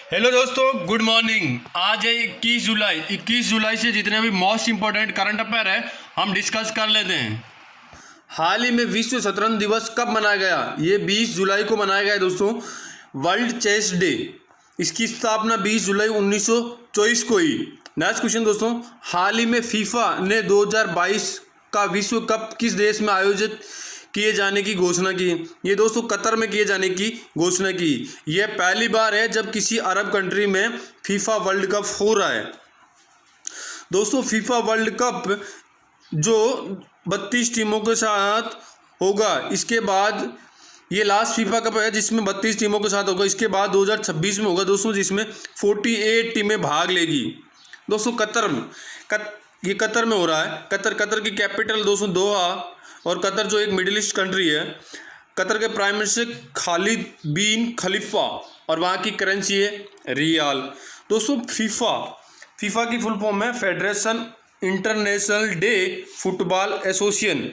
Hello दोस्तों, good morning. आज है 21 जुलाई। 21 जुलाई से जितने भी मोस्ट इंपॉर्टेंट करंट अफेयर है हम डिस्कस कर लेते हैं। हाल ही में विश्व शतरंज दिवस कब मनाया गया? ये 20 जुलाई को मनाया गया है दोस्तों, वर्ल्ड चेस डे। इसकी स्थापना 20 जुलाई 1924 को हुई। नेक्स्ट क्वेश्चन दोस्तों, हाल ही में फीफा ने 2022 का विश्व कप किस देश में आयोजित किए जाने की घोषणा की? ये दोस्तों कतर में किए जाने की घोषणा की। यह पहली बार है जब किसी अरब कंट्री में फीफा वर्ल्ड कप हो रहा है। दोस्तों फीफा वर्ल्ड कप जो 32 टीमों के साथ होगा, इसके बाद ये लास्ट फीफा कप है जिसमें 32 टीमों के साथ होगा। इसके बाद 2026 में होगा दोस्तों, जिसमें 48 टीमें भाग लेगी। दोस्तों ये कतर में हो रहा है। कतर की कैपिटल दोस्तों दोहा, और कतर जो एक मिडिल ईस्ट कंट्री है। कतर के प्राइम मिनिस्टर खालिद बिन खलीफा, और वहाँ की करेंसी है रियाल। दोस्तों फीफा की फुल फॉर्म है federation international day football association.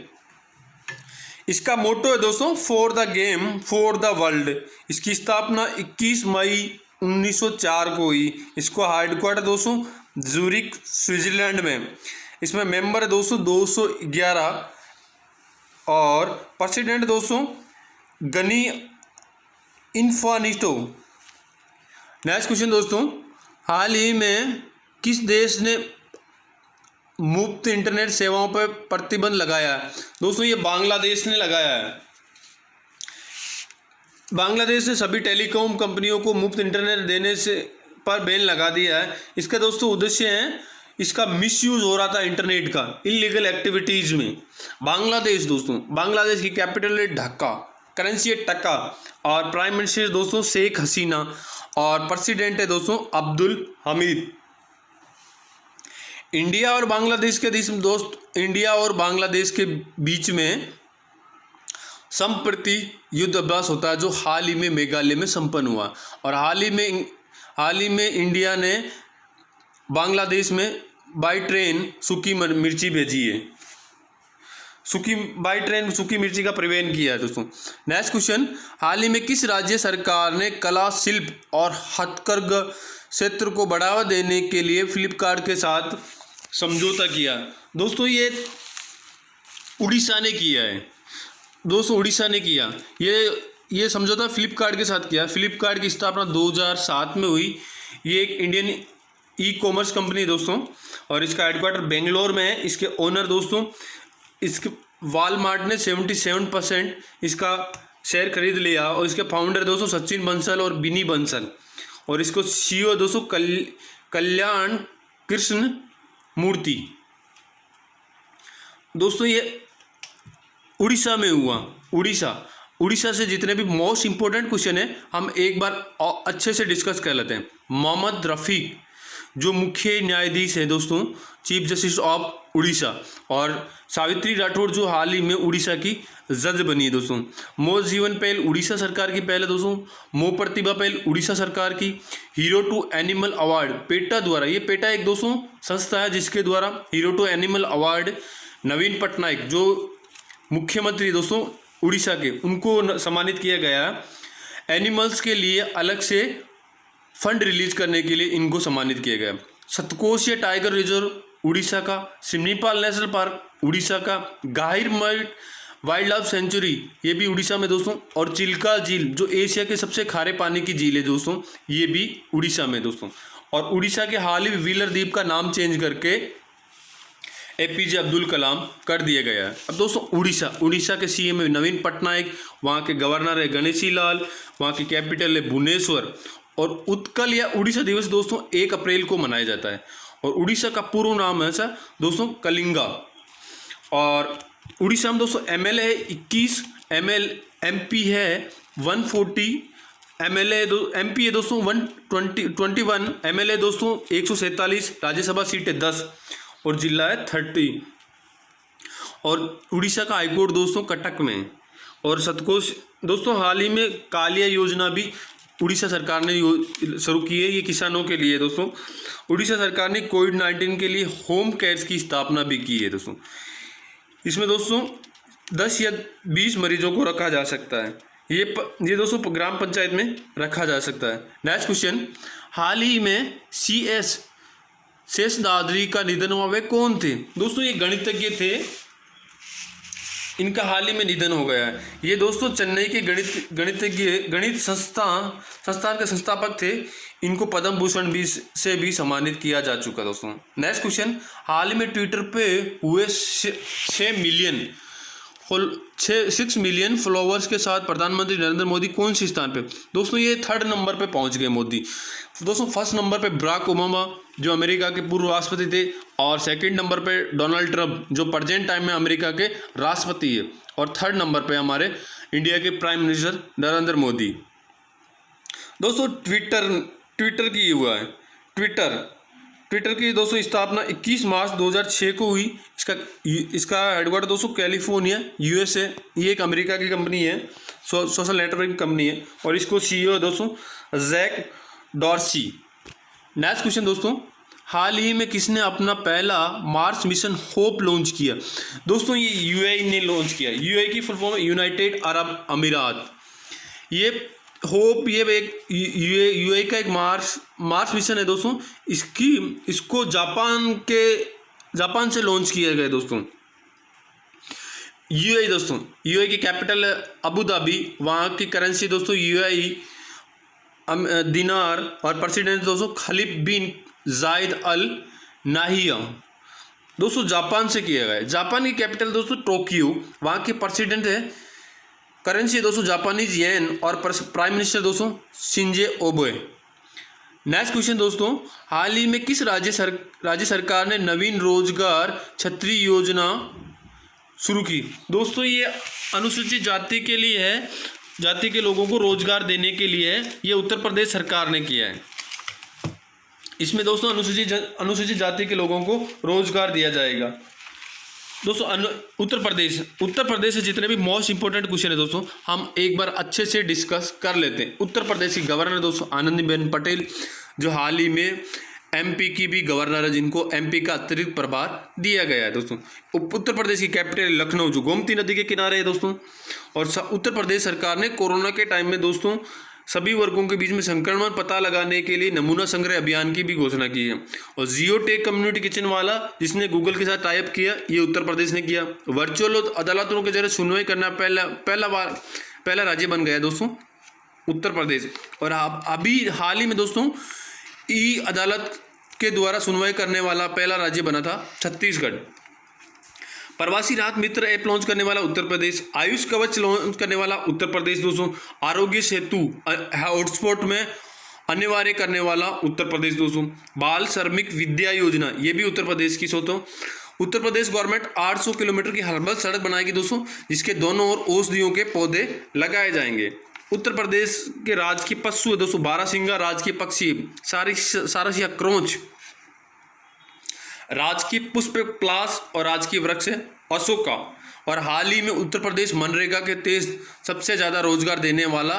इसका मोटो है दोस्तों for the game for the world. इसकी स्थापना 21 मई 1904 को हुई। इसको हेडक्वार्टर दोस्तों जूरिक स्विट्जरलैंड में। इसमें मेंबर है दोस्तों 211 और प्रेसिडेंट दोस्तों गनी इन्फानिटो। नेक्स्ट क्वेश्चन दोस्तों, हाल ही में किस देश ने मुफ्त इंटरनेट सेवाओं पर प्रतिबंध लगाया है? दोस्तों ये बांग्लादेश ने लगाया है। बांग्लादेश ने सभी टेलीकॉम कंपनियों को मुफ्त इंटरनेट देने से पर बैन लगा दिया है। इसका दोस्तों उद्देश्य है, इसका मिसयूज हो रहा था इंटरनेट का इलीगल एक्टिविटीज़ में। बांग्लादेश दोस्तों, बांग्लादेश की कैपिटल है ढाका, करेंसी है टका, और प्राइम मिनिस्टर दोस्तों शेख हसीना, और प्रेसिडेंट है दोस्तों अब्दुल हमीद। इंडिया और बांग्लादेश के बीच में संप्रति युद्ध अभ्यास होता है, जो हाल ही में मेघालय में संपन्न हुआ। और हाल ही में इंडिया ने बांग्लादेश में बाई ट्रेन सूखी मिर्ची भेजी है। सूखी मिर्ची का परिवहन किया है दोस्तों। नेक्स्ट क्वेश्चन, हाल ही में किस राज्य सरकार ने कला, शिल्प और हथकरघा क्षेत्र को बढ़ावा देने के लिए फ्लिपकार्ट के साथ समझौता किया? दोस्तों ये उड़ीसा ने किया है। दोस्तों उड़ीसा ने किया ये समझौता फ्लिपकार्ट के साथ किया। फ्लिपकार्ट की स्थापना 2007 में हुई। ये एक इंडियन ई कॉमर्स कंपनी दोस्तों, और इसका हेडक्वार्टर बेंगलोर में है। इसके ओनर दोस्तों, इसके वॉलमार्ट ने 77% इसका शेयर खरीद लिया, और इसके फाउंडर दोस्तों सचिन बंसल और बिनी बंसल, और इसको सीईओ दोस्तों कल्याण कृष्ण मूर्ति। दोस्तों ये उड़ीसा में हुआ। उड़ीसा से जितने भी मोस्ट इंपॉर्टेंट क्वेश्चन है हम एक बार अच्छे से डिस्कस कर लेते हैं। मोहम्मद रफ़ीक जो मुख्य न्यायाधीश है दोस्तों, चीफ जस्टिस ऑफ उड़ीसा, और सावित्री राठौड़ जो हाल ही में उड़ीसा की जज बनी है दोस्तों। मो जीवन पहल उड़ीसा सरकार की पहल है दोस्तों। मो प्रतिभा पहल उड़ीसा सरकार की। Hero to animal award PETA द्वारा, ये पेटा एक दोस्तों संस्था है जिसके द्वारा hero to animal award Naveen Patnaik जो मुख्यमंत्री दोस्तों उड़ीसा के, उनको सम्मानित किया गया। एनिमल्स के लिए अलग से फंड रिलीज करने के लिए इनको सम्मानित किया गया। सतकोशिया टाइगर रिजर्व उड़ीसा का, सिमलीपाल नेशनल पार्क उड़ीसा का, गाहिर वाइल्ड लाइफ सेंचुरी ये भी उड़ीसा में दोस्तों, और चिल्का झील जो एशिया के सबसे खारे पानी की झील है दोस्तों, ये भी उड़ीसा में दोस्तों। और उड़ीसा के हाल ही व्हीलर द्वीप का नाम चेंज करके एपीजे अब्दुल कलाम कर दिया गया है। अब दोस्तों उड़ीसा के सीएम है नवीन पटनायक, वहाँ के गवर्नर है गणेशी लाल, वहाँ की कैपिटल है भुवनेश्वर। और उत्कल या उड़ीसा दिवस दोस्तों 1 अप्रैल को मनाया जाता है। और उड़ीसा का पूर्ण नाम है सर दोस्तों कलिंगा। और उड़ीसा में दोस्तों एमएलए है 21, एमपी है 140, एमपी है दोस्तों 121, एमएलए दोस्तों 147, राज्यसभा सीट है 10, और जिला है 30। और उड़ीसा का हाईकोर्ट दोस्तों कटक में। और सतकोश दोस्तों हाल ही में कालिया योजना भी उड़ीसा सरकार ने शुरू की है, ये किसानों के लिए दोस्तों। उड़ीसा सरकार ने कोविड-19 के लिए होम केयर्स की स्थापना भी की है दोस्तों। इसमें दोस्तों 10 या 20 मरीजों को रखा जा सकता है। ये दोस्तों ग्राम पंचायत में रखा जा सकता है। नेक्स्ट क्वेश्चन, हाल ही में CS शेषाद्री का निधन हुआ, वे कौन थे? दोस्तों ये गणितज्ञ थे, इनका हाल ही में निधन हो गया है। ये दोस्तों चेन्नई के गणित संस्थान के संस्थापक थे। इनको पद्म भूषण भी से भी सम्मानित किया जा चुका। दोस्तों नेक्स्ट क्वेश्चन, हाल ही में ट्विटर पे हुए 6 मिलियन फॉलोअर्स के साथ प्रधानमंत्री नरेंद्र मोदी कौन सी स्थान पे? दोस्तों ये 3rd नंबर पे पहुंच गए मोदी। दोस्तों 1st नंबर पे बराक ओबामा जो अमेरिका के पूर्व राष्ट्रपति थे, और 2nd नंबर पे डोनाल्ड ट्रंप जो प्रेजेंट टाइम में अमेरिका के राष्ट्रपति है, और 3rd नंबर पे हमारे इंडिया के प्राइम मिनिस्टर नरेंद्र मोदी। दोस्तों ट्विटर की हुआ है, ट्विटर की दोस्तों स्थापना 21 मार्च 2006 को हुई। इसका हेडक्वार्टर दोस्तों कैलिफोर्निया USA, ये एक अमेरिका की कंपनी है, सोशल नेटवर्किंग कंपनी है, और इसको CEO है दोस्तों जैक डॉर्सी। नेक्स्ट क्वेश्चन दोस्तों, हाल ही में किसने अपना पहला मार्स मिशन होप लॉन्च किया? दोस्तों ये UAE ने लॉन्च किया। UAE की फुल फॉर्म है यूनाइटेड अरब अमीरात। ये होप ये एक UAE का एक मार्स मिशन है दोस्तों। इसको जापान से लॉन्च किया गया दोस्तों। UAE की कैपिटल अबू धाबी, वहाँ की करेंसी दोस्तों UAE दिनार, और प्रेसिडेंट दोस्तों खलीफ बिन जायद अल नाहियान दोस्तों जापान से किया गया है। जापान की कैपिटल दोस्तों टोक्यो, वहाँ के प्रेसिडेंट है, करेंसी है दोस्तों जापानीज येन, और प्राइम मिनिस्टर दोस्तों शिंजे ओबे। नेक्स्ट क्वेश्चन दोस्तों, हाल ही में किस राज्य सरकार ने नवीन रोजगार छतरी योजना शुरू की? दोस्तों ये अनुसूचित जाति के लिए है, जाति के लोगों को रोजगार देने के लिए है। ये उत्तर प्रदेश सरकार ने किया है। इसमें दोस्तों अनुसूचित जाति के लोगों को रोजगार दिया जाएगा। दोस्तों उत्तर प्रदेश से जितने भी मोस्ट इंपोर्टेंट क्वेश्चन है दोस्तों, हम एक बार अच्छे से डिस्कस कर लेते हैं। उत्तर प्रदेश की गवर्नर दोस्तों आनंदीबेन पटेल, जो हाल ही में MP की भी गवर्नर है, जिनको MP का अतिरिक्त प्रभार दिया गया है दोस्तों। उत्तर प्रदेश की कैपिटल लखनऊ, जो गोमती नदी के किनारे है दोस्तों। और उत्तर प्रदेश सरकार ने कोरोना के टाइम में दोस्तों सभी वर्गों के बीच में संक्रमण पता लगाने के लिए नमूना संग्रह अभियान की भी घोषणा की है। और जियोटेक कम्युनिटी किचन वाला, जिसने गूगल के साथ टाइप किया, ये उत्तर प्रदेश ने किया। वर्चुअल अदालतों के जरिए सुनवाई करना पहला राज्य बन गया दोस्तों उत्तर प्रदेश। और अभी हाल ही में दोस्तों ई अदालत के द्वारा सुनवाई करने वाला पहला राज्य बना था छत्तीसगढ़। प्रवासी राहत मित्र ऐप लॉन्च करने वाला उत्तर प्रदेश। आयुष कवच लॉन्च करने वाला उत्तर प्रदेश दोस्तों। आरोग्य सेतु हॉटस्पॉट में अनिवार्य करने वाला उत्तर प्रदेश दोस्तों। बाल श्रमिक विद्या योजना, ये भी उत्तर प्रदेश की सोचो। उत्तर प्रदेश गवर्नमेंट 800 किलोमीटर की हर्बल सड़क बनाएगी दोस्तों, जिसके दोनों ओर औषधियों के पौधे लगाए जाएंगे। उत्तर प्रदेश के राजकीय पशु है दोस्तों बारहसिंगा, राजकीय पक्षी सारसिया क्रोंच, राजकीय पुष्प प्लास, और राजकीय वृक्ष है अशोका। और हाल ही में उत्तर प्रदेश मनरेगा के तहत सबसे ज़्यादा रोजगार देने वाला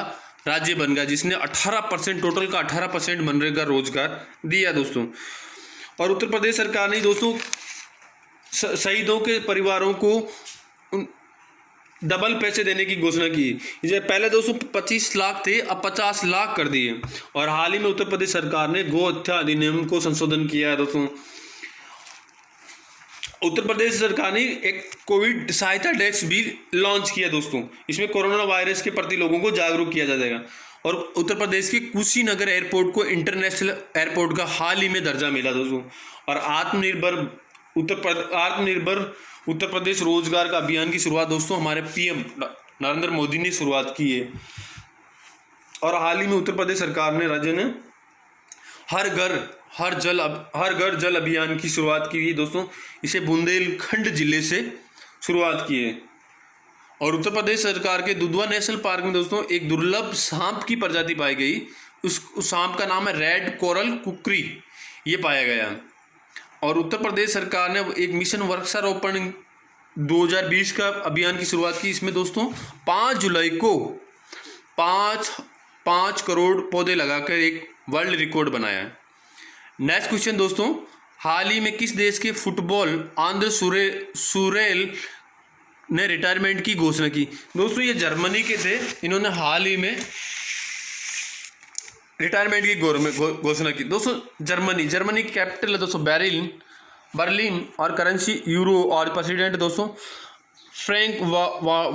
राज्य बन गया, जिसने 18% टोटल का 18% मनरेगा रोजगार दिया दोस्तों। और उत्तर प्रदेश सरकार ने दोस्तों शहीदों के परिवारों को डबल पैसे देने की घोषणा की। जैसे पहले दोस्तों 25 लाख थे, अब 50 लाख कर दिए। और हाल ही में उत्तर प्रदेश सरकार ने गौ हत्या अधिनियम को संशोधन किया है दोस्तों। उत्तर प्रदेश सरकार ने एक कोविड सहायता डेस्क भी लॉन्च किया दोस्तों। इसमें कोरोना वायरस के प्रति लोगों को जागरूक किया जाएगा। और उत्तर प्रदेश के कुशीनगर एयरपोर्ट को इंटरनेशनल एयरपोर्ट का हाल ही में दर्जा मिला दोस्तों। और आत्मनिर्भर उत्तर प्रदेश रोजगार का अभियान की शुरुआत दोस्तों हमारे PM नरेंद्र मोदी ने शुरुआत की है। और हाल ही में उत्तर प्रदेश सरकार ने राज्य ने हर घर जल अभियान की शुरुआत की है दोस्तों। इसे बुंदेलखंड जिले से शुरुआत की है। और उत्तर प्रदेश सरकार के दुधवा नेशनल पार्क में दोस्तों एक दुर्लभ सांप की प्रजाति पाई गई। उस सांप का नाम है रेड कोरल कुकरी, ये पाया गया। और उत्तर प्रदेश सरकार ने एक मिशन वृक्षारोपण 2020 का अभियान की शुरुआत की। इसमें दोस्तों 5 जुलाई को 5 करोड़ पौधे लगाकर एक वर्ल्ड रिकॉर्ड बनाया है। नेक्स्ट क्वेश्चन दोस्तों, हाल ही में किस देश के फुटबॉल आंध्र सुरेल ने रिटायरमेंट की घोषणा की? दोस्तों ये जर्मनी के थे। इन्होंने हाल ही में रिटायरमेंट की घोषणा की। दोस्तों जर्मनी की कैपिटल है दोस्तों बर्लिन और करेंसी यूरो और प्रेसिडेंट दोस्तों फ्रैंक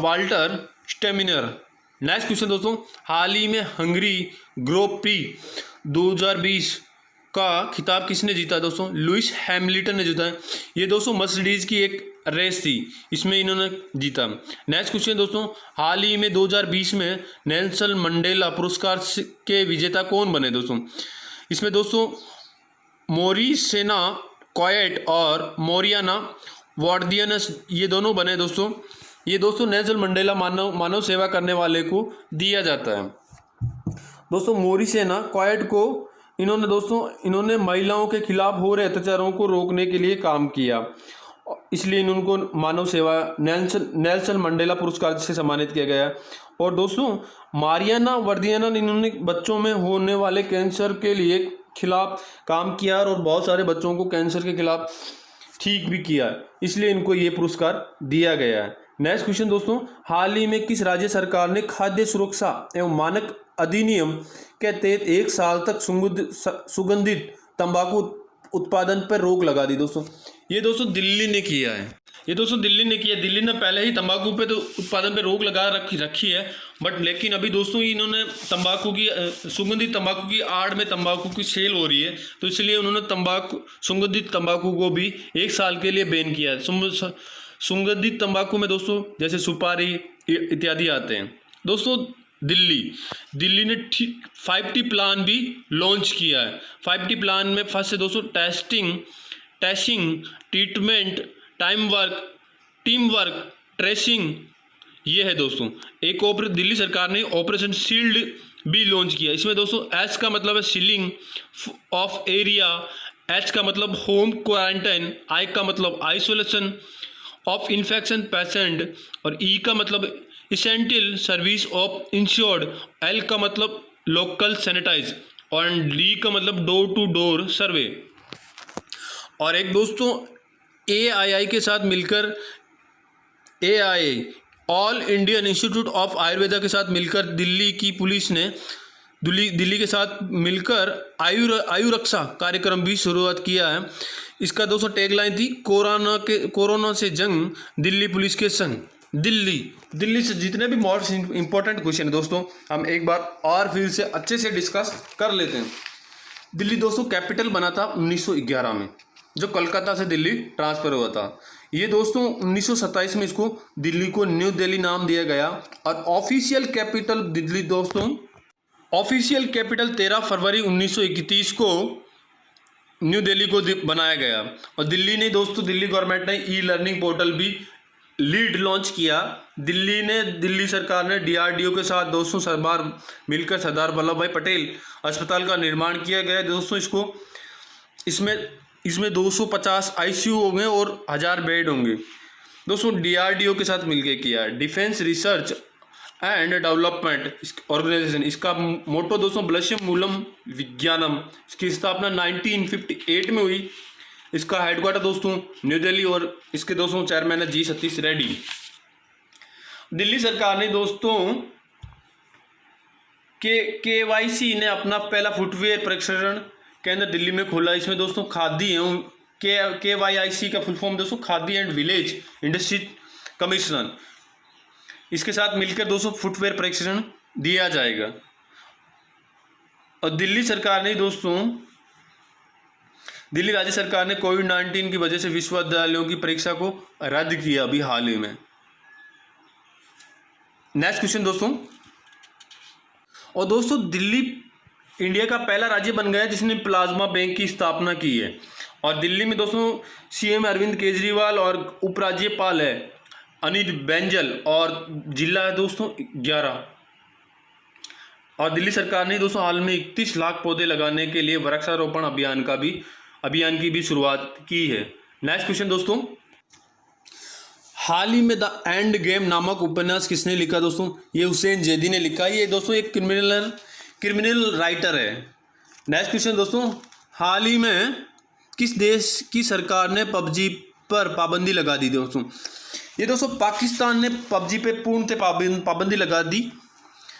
वाल्टर स्टेमिनर। नेक्स्ट क्वेश्चन दोस्तों, हाल ही में हंगरी ग्रों प्री 2020 का खिताब किसने जीता दोस्तों? लुइस हैमिल्टन ने जीता है। ये दोस्तों मर्सिडीज की एक रेस थी, इसमें इन्होंने जीता। नेक्स्ट क्वेश्चन दोस्तों, हाल ही में 2020 में नेल्सन मंडेला पुरस्कार के विजेता कौन बने दोस्तों? इसमें दोस्तों मोरिसेना कॉयट और मोरियाना वार्डियनस ये दोनों बने दोस्तों। ये दोस्तों नेल्सन मंडेला मानव सेवा करने वाले को दिया जाता है। दोस्तों मोरिसेना कॉयट को इन्होंने महिलाओं के खिलाफ हो रहे अत्याचारों को रोकने के लिए काम किया, इसलिए इनको मानव सेवा नेल्सन मंडेला पुरस्कार से सम्मानित किया गया। और दोस्तों मारियाना वार्डियनस इन्होंने बच्चों में होने वाले कैंसर के लिए खिलाफ काम किया और बहुत सारे बच्चों को कैंसर के खिलाफ ठीक भी किया, इसलिए इनको ये पुरस्कार दिया गया है। नेक्स्ट क्वेश्चन दोस्तों, हाल ही में किस राज्य सरकार ने खाद्य सुरक्षा एवं मानक अधिनियम के तहत 1 साल तक सुगंधित तंबाकू उत्पादन पर रोक लगा दी दोस्तों? ये दोस्तों दिल्ली ने किया है। दिल्ली ने पहले ही तंबाकू पे तो उत्पादन पे रोक लगा रखी है, बट लेकिन अभी दोस्तों इन्होंने सुगंधित तंबाकू की आड़ में तंबाकू की सेल हो रही है, तो इसलिए उन्होंने सुगंधित तंबाकू को भी 1 साल के लिए बैन किया है। सुगंधित तंबाकू में दोस्तों जैसे सुपारी इत्यादि आते हैं। दोस्तों दिल्ली ने 5T प्लान भी लॉन्च किया है। 5T प्लान में फर्स्ट है दोस्तों testing, treatment, team work, tracing, ये है दोस्तों। एक दिल्ली सरकार ने ऑपरेशन शील्ड भी लॉन्च किया। इसमें दोस्तों एस का मतलब है सीलिंग ऑफ एरिया, एच का मतलब होम क्वारंटाइन, आई का मतलब आइसोलेशन ऑफ इन्फेक्शन पेशेंट और ई का मतलब essential service of insured, L का मतलब लोकल सैनिटाइज और डी का मतलब डोर टू डोर सर्वे। और एक दोस्तों AII के साथ मिलकर AII all Indian institute of Ayurveda के साथ मिलकर दिल्ली की पुलिस ने दिल्ली के साथ मिलकर आयु रक्षा कार्यक्रम भी शुरुआत किया है। इसका दोस्तों टैगलाइन थी कोरोना से जंग, दिल्ली पुलिस के संग। दिल्ली से जितने भी मोस्ट इंपॉर्टेंट क्वेश्चन है दोस्तों हम एक बार और फिर से अच्छे से डिस्कस कर लेते हैं। दिल्ली दोस्तों कैपिटल बना था 1911 में, जो कोलकाता से दिल्ली ट्रांसफर हुआ था। ये दोस्तों 1927 में इसको दिल्ली को न्यू दिल्ली नाम दिया गया। और ऑफिशियल कैपिटल दिल्ली दोस्तों 13 फरवरी 1931 को न्यू दिल्ली को बनाया गया। और दिल्ली गवर्नमेंट ने ई-लर्निंग पोर्टल भी लॉन्च किया। दिल्ली सरकार ने DRDO के साथ दोस्तों मिलकर सरदार वल्लभ भाई पटेल अस्पताल का निर्माण किया गया दोस्तों। इसमें 250 ICU होंगे और 1000 बेड होंगे दोस्तों। DRDO के साथ मिलकर किया। Defence research and development organisation, इसका मोटो दोस्तों बलश्यम मूलम विज्ञानम। इसकी स्थापना 1958 में हुई। इसका हेडक्वार्टर दोस्तों न्यू दिल्ली और इसके दोस्तों चेयरमैन है G सतीश रेड्डी। दिल्ली सरकार ने दोस्तों KYC ने अपना पहला फुटवेयर प्रशिक्षण केंद्र दिल्ली में खोला। इसमें दोस्तों खादी एवं KYIC का फुल फॉर्म दोस्तों khadi and village industry commissioner, इसके साथ मिलकर दोस्तों फुटवेयर प्रशिक्षण दिया जाएगा। और दिल्ली राज्य सरकार ने कोविड-19 की वजह से विश्वविद्यालयों की परीक्षा को रद्द किया अभी हाल ही में। नेक्स्ट क्वेश्चन दोस्तों, और दोस्तों दिल्ली इंडिया का पहला राज्य बन गया जिसने प्लाज्मा बैंक की स्थापना की है। और दिल्ली में दोस्तों CM अरविंद केजरीवाल और उपराज्यपाल है अनिल बैंजल और जिला है दोस्तों 11। और दिल्ली सरकार ने दोस्तों हाल में 31 लाख पौधे लगाने के लिए वृक्षारोपण अभियान की भी शुरुआत की है। नेक्स्ट क्वेश्चन दोस्तों, हाल ही में द एंड गेम नामक उपन्यास किसने लिखा दोस्तों? ये हुसैन जैदी ने लिखा। ये दोस्तों एक क्रिमिनल राइटर है। नेक्स्ट क्वेश्चन दोस्तों, हाल ही में किस देश की सरकार ने PUBG पर पाबंदी लगा दी दोस्तों? ये दोस्तों पाकिस्तान ने PUBG पे पूर्णतः पाबंदी लगा दी।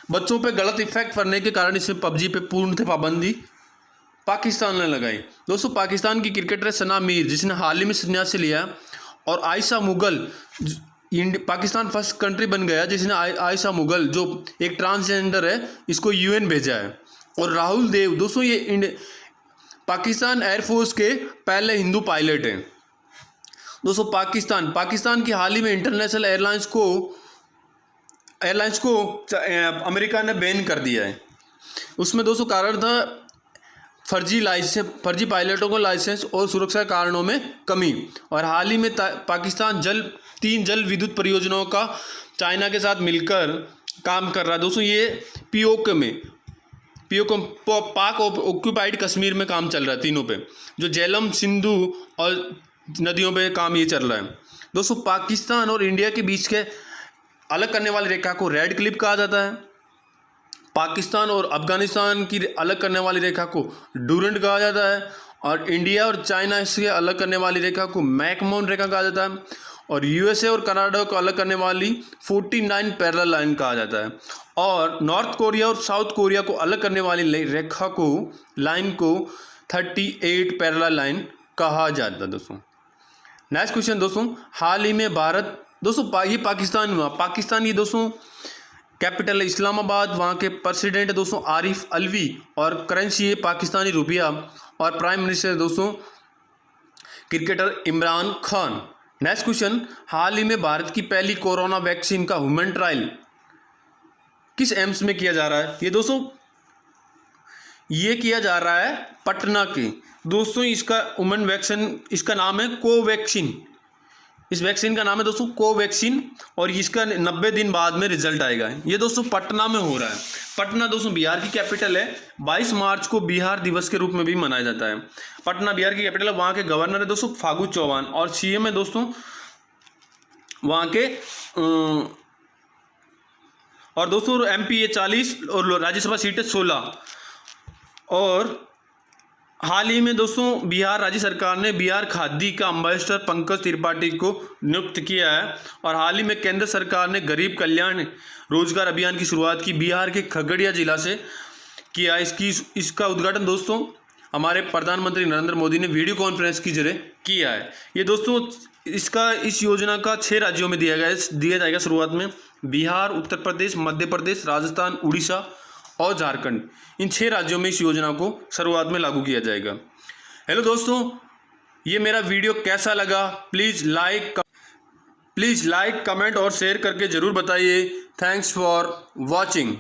बच्चों पे गलत इफेक्ट पड़ने के कारण इसमें पबजी पे पूर्णतः पाबंदी पाकिस्तान ने लगाई। दोस्तों पाकिस्तान की क्रिकेटर सना मीर जिसने हाल ही में संन्यास लिया, और आयशा मुगल, पाकिस्तान फर्स्ट कंट्री बन गया जिसने आयशा मुगल जो एक ट्रांसजेंडर है इसको यूएन भेजा है। और राहुल देव दोस्तों ये पाकिस्तान एयरफोर्स के पहले हिंदू पायलट हैं। दोस्तों पाकिस्तान की हाल ही में इंटरनेशनल एयरलाइंस को अमेरिका ने बैन कर दिया है। उसमें दोस्तों कारण था फर्जी पायलटों को लाइसेंस और सुरक्षा कारणों में कमी। और हाल ही में पाकिस्तान 3 जल विद्युत परियोजनाओं का चाइना के साथ मिलकर काम कर रहा है। दोस्तों ये पीओके पाक ऑक्यूपाइड कश्मीर में काम चल रहा है, तीनों पे, जो झेलम, सिंधु और नदियों पे काम ये चल रहा है। दोस्तों पाकिस्तान और इंडिया के बीच के अलग करने वाली रेखा को रेड क्लिफ कहा जाता है। पाकिस्तान और अफगानिस्तान की अलग करने वाली रेखा को डूरंट कहा जाता है। और इंडिया और चाइना से अलग करने वाली रेखा को मैकमोहन रेखा कहा जाता है। और यूएसए और कनाडा को अलग करने वाली 49 पैरेलल लाइन कहा जाता है। और नॉर्थ कोरिया और साउथ कोरिया को अलग करने वाली रेखा को 38 पैरेलल लाइन कहा जाता है। दोस्तों नेक्स्ट क्वेश्चन दोस्तों, हाल ही में भारत, दोस्तों ये पाकिस्तान हुआ, पाकिस्तान ये दोस्तों कैपिटल है इस्लामाबाद, वहाँ के प्रेसिडेंट है दोस्तों आरिफ अलवी, और करेंसी है पाकिस्तानी रुपया, और प्राइम मिनिस्टर है दोस्तों cricketer Imran Khan. Next question, हाल ही में भारत की पहली कोरोना वैक्सीन का ह्यूमन ट्रायल किस एम्स में किया जा रहा है? ये दोस्तों ये किया जा रहा है पटना के। दोस्तों इसका ह्यूमन वैक्सीन, इसका नाम है कोवैक्सीन। इस वैक्सीन का नाम है दोस्तों कोवैक्सीन, और इसका 90 दिन बाद में रिजल्ट आएगा। ये दोस्तों पटना में हो रहा है। पटना दोस्तों बिहार की कैपिटल है। 22 मार्च को बिहार दिवस के रूप में भी मनाया जाता है। पटना बिहार की कैपिटल है। वहाँ के गवर्नर है दोस्तों फागू चौहान, और सीएम है दोस्तों वहाँ के और दोस्तों एमपी है 40 और राज्यसभा सीट है 16। और हाल ही में दोस्तों बिहार राज्य सरकार ने बिहार खादी का अम्बेसडर पंकज त्रिपाठी को नियुक्त किया है। और हाल ही में केंद्र सरकार ने गरीब कल्याण रोजगार अभियान की शुरुआत की बिहार के खगड़िया जिला से किया। इसका उद्घाटन दोस्तों हमारे प्रधानमंत्री नरेंद्र मोदी ने वीडियो कॉन्फ्रेंस के जरिए किया है। ये दोस्तों इस योजना का 6 राज्यों में दिया जाएगा शुरुआत में, बिहार, उत्तर प्रदेश, मध्य प्रदेश, राजस्थान, उड़ीसा और झारखंड। इन 6 राज्यों में इस योजना को शुरुआत में लागू किया जाएगा। हेलो दोस्तों, ये मेरा वीडियो कैसा लगा प्लीज़ लाइक, कमेंट और शेयर करके ज़रूर बताइए। Thanks for watching.